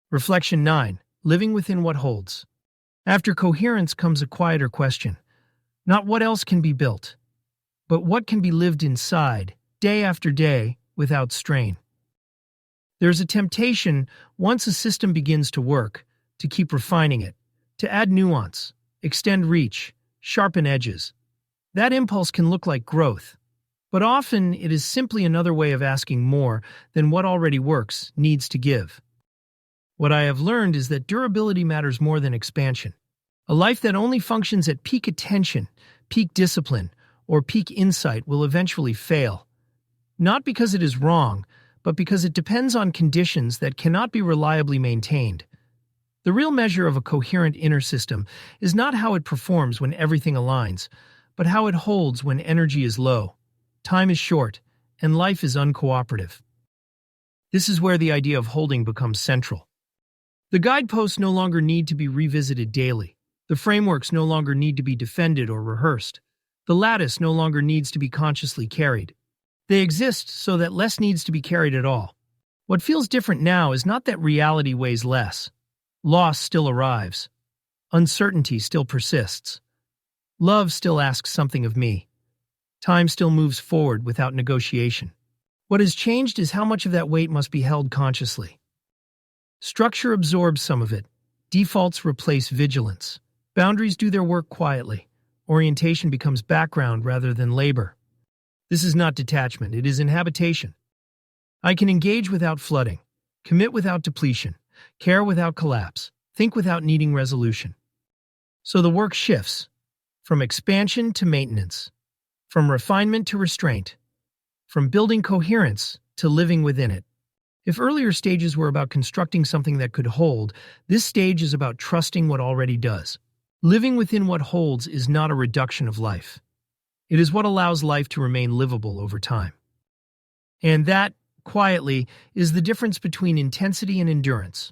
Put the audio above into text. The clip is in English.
Reflection 9. Living within what holds. After coherence comes a quieter question. Not what else can be built, but what can be lived inside, day after day, without strain. There's a temptation, once a system begins to work, to keep refining it, to add nuance, extend reach, sharpen edges. That impulse can look like growth, but often it is simply another way of asking more than what already works needs to give. What I have learned is that durability matters more than expansion. A life that only functions at peak attention, peak discipline, or peak insight will eventually fail. Not because it is wrong, but because it depends on conditions that cannot be reliably maintained. The real measure of a coherent inner system is not how it performs when everything aligns, but how it holds when energy is low, time is short, and life is uncooperative. This is where the idea of holding becomes central. The guideposts no longer need to be revisited daily. The frameworks no longer need to be defended or rehearsed. The lattice no longer needs to be consciously carried. They exist so that less needs to be carried at all. What feels different now is not that reality weighs less. Loss still arrives. Uncertainty still persists. Love still asks something of me. Time still moves forward without negotiation. What has changed is how much of that weight must be held consciously. Structure absorbs some of it. Defaults replace vigilance. Boundaries do their work quietly. Orientation becomes background rather than labor. This is not detachment, it is inhabitation. I can engage without flooding, commit without depletion, care without collapse, think without needing resolution. So the work shifts, from expansion to maintenance, from refinement to restraint, from building coherence to living within it. If earlier stages were about constructing something that could hold, this stage is about trusting what already does. Living within what holds is not a reduction of life. It is what allows life to remain livable over time. And that, quietly, is the difference between intensity and endurance.